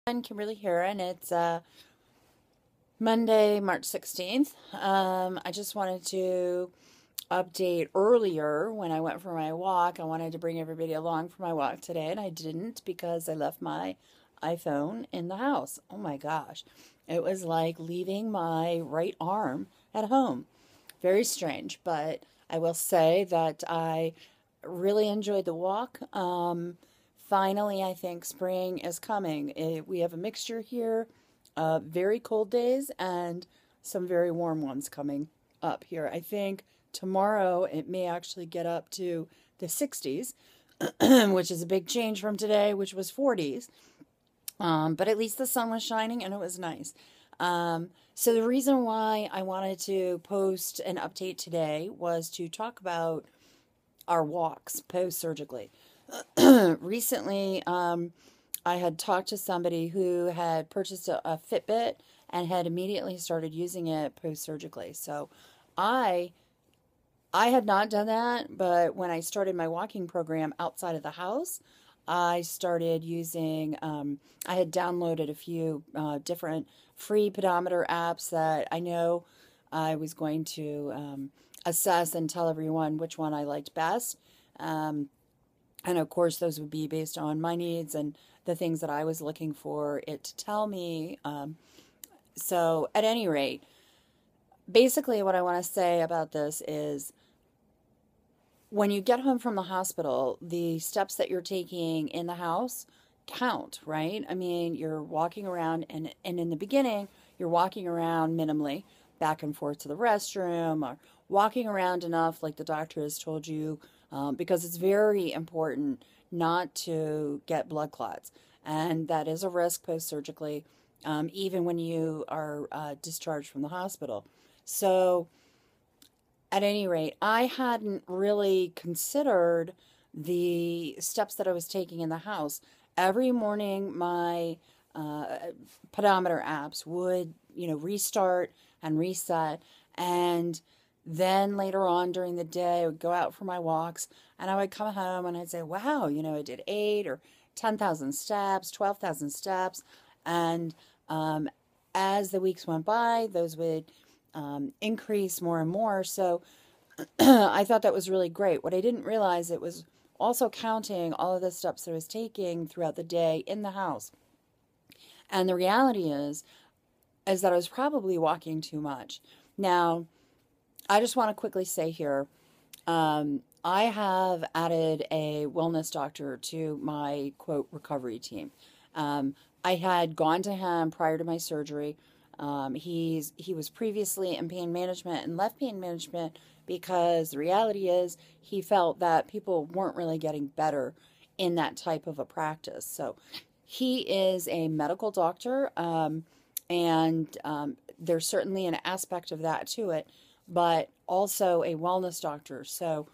I'm Kimberly here, and it's Monday, March 16th. I just wanted to update earlier when I went for my walk. I wanted to bring everybody along for my walk today, and I didn't because I left my iPhone in the house. Oh my gosh. It was like leaving my right arm at home. Very strange, but I will say that I really enjoyed the walk. Finally, I think spring is coming. We have a mixture here of very cold days and some very warm ones coming up here. I think tomorrow it may actually get up to the 60s, which is a big change from today, which was 40s. But at least the sun was shining and it was nice. So the reason why I wanted to post an update today was to talk about our walks post-surgically. Recently, I had talked to somebody who had purchased a Fitbit and had immediately started using it post-surgically. So I had not done that, but when I started my walking program outside of the house, I started using, I had downloaded a few different free pedometer apps that I know I was going to assess and tell everyone which one I liked best. And of course, those would be based on my needs and the things that I was looking for it to tell me. So at any rate, basically what I want to say about this is when you get home from the hospital, the steps that you're taking in the house count, right? I mean, you're walking around and in the beginning, you're walking around minimally back and forth to the restroom or walking around enough like the doctor has told you because it's very important not to get blood clots. And that is a risk post-surgically, even when you are discharged from the hospital. So at any rate, I hadn't really considered the steps that I was taking in the house. Every morning, my pedometer apps would, restart and reset. And then later on during the day, I would go out for my walks and I would come home and I'd say, wow, I did 8 or 10,000 steps, 12,000 steps. And as the weeks went by, those would increase more and more. So I thought that was really great. What I didn't realize, it was also counting all of the steps that I was taking throughout the day in the house. And the reality is that I was probably walking too much. Now, I just want to quickly say here, I have added a wellness doctor to my, quote, recovery team. I had gone to him prior to my surgery. He was previously in pain management and left pain management because the reality is he felt that people weren't really getting better in that type of a practice. So he is a medical doctor, and there's certainly an aspect of that to it, but also a wellness doctor. So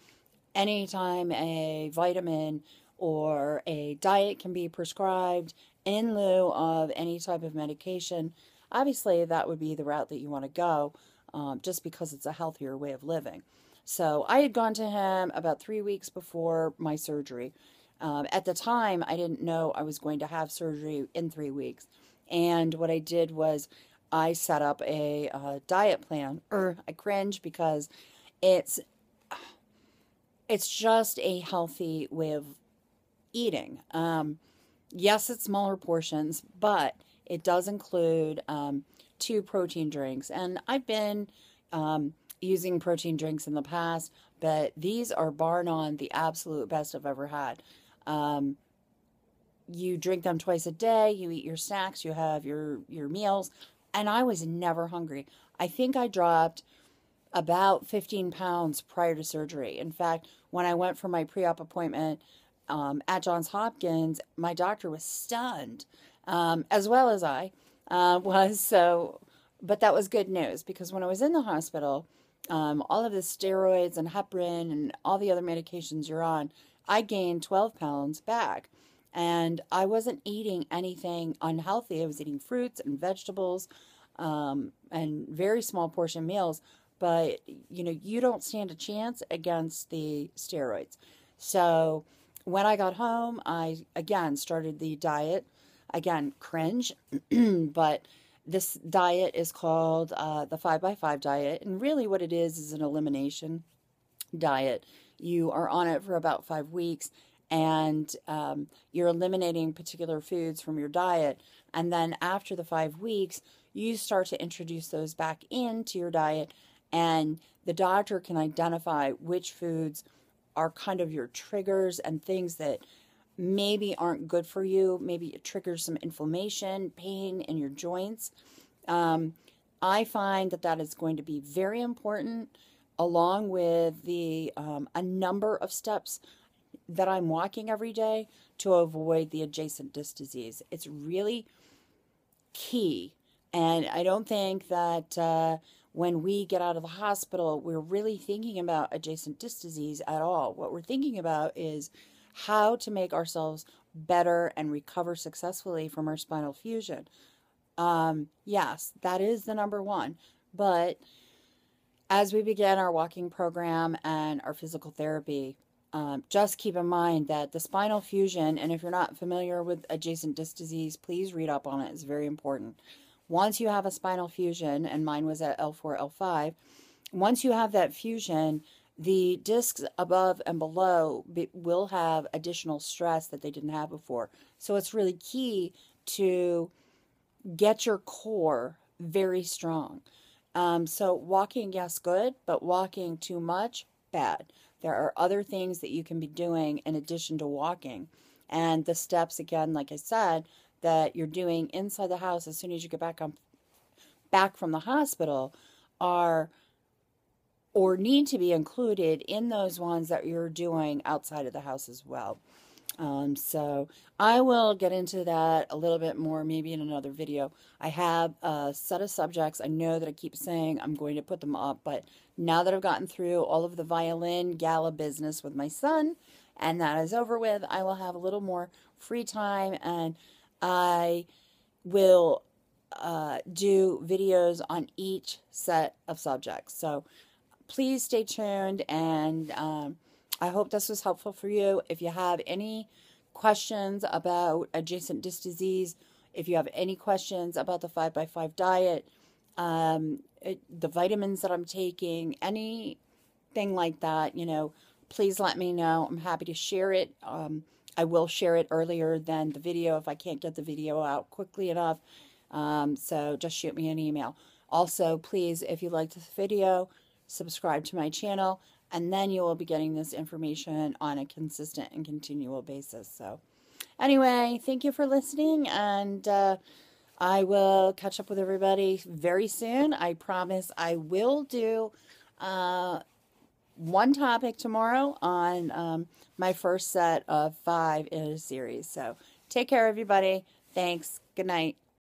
anytime a vitamin or a diet can be prescribed in lieu of any type of medication, obviously that would be the route that you want to go, just because it's a healthier way of living. So I had gone to him about 3 weeks before my surgery. At the time, I didn't know I was going to have surgery in 3 weeks. And what I did was I set up a diet plan. I cringe because it's just a healthy way of eating. Yes, it's smaller portions, but it does include 2 protein drinks. And I've been using protein drinks in the past, but these are bar none the absolute best I've ever had. You drink them twice a day, you eat your snacks, you have your meals, and I was never hungry. I think I dropped about 15 pounds prior to surgery. In fact, when I went for my pre-op appointment at Johns Hopkins, my doctor was stunned, as well as I was. So, but that was good news because when I was in the hospital, all of the steroids and heparin and all the other medications you're on, I gained 12 pounds back. And I wasn't eating anything unhealthy. I was eating fruits and vegetables and very small portion meals. But, you don't stand a chance against the steroids. So when I got home, I, again, started the diet. Again, cringe, but this diet is called the 5x5 diet. And really what it is an elimination diet. You are on it for about 5 weeks, and you're eliminating particular foods from your diet. And then after the 5 weeks, you start to introduce those back into your diet, and the doctor can identify which foods are kind of your triggers and things that maybe aren't good for you. Maybe it triggers some inflammation, pain in your joints. I find that that is going to be very important, along with the a number of steps that I'm walking every day to avoid the adjacent disc disease. It's really key, and I don't think that when we get out of the hospital, we're really thinking about adjacent disc disease at all. What we're thinking about is how to make ourselves better and recover successfully from our spinal fusion. Yes, that is the number one. But as we begin our walking program and our physical therapy, just keep in mind that the spinal fusion, and if you're not familiar with adjacent disc disease, please read up on it. It's very important. Once you have a spinal fusion, and mine was at L4, L5, once you have that fusion, the discs above and below will have additional stress that they didn't have before. So it's really key to get your core very strong. So walking, yes, good, but walking too much, bad. There are other things that you can be doing in addition to walking. And the steps, again, like I said, that you're doing inside the house as soon as you get back from the hospital are or need to be included in those ones that you're doing outside of the house as well. So I will get into that a little bit more maybe in another video. I have a set of subjects. I know that I keep saying I'm going to put them up, but now that I've gotten through all of the violin gala business with my son, and that is over with, I will have a little more free time, and I will do videos on each set of subjects. So please stay tuned, and I hope this was helpful for you. If you have any questions about adjacent disc disease, if you have any questions about the 5x5 diet, the vitamins that I'm taking, anything like that, please let me know. I'm happy to share it. I will share it earlier than the video if I can't get the video out quickly enough. So just shoot me an email. Also, please, if you liked this video, subscribe to my channel, and then you will be getting this information on a consistent and continual basis. So anyway, thank you for listening, and I will catch up with everybody very soon. I promise I will do one topic tomorrow on my first set of 5 in a series. So take care, everybody. Thanks. Good night.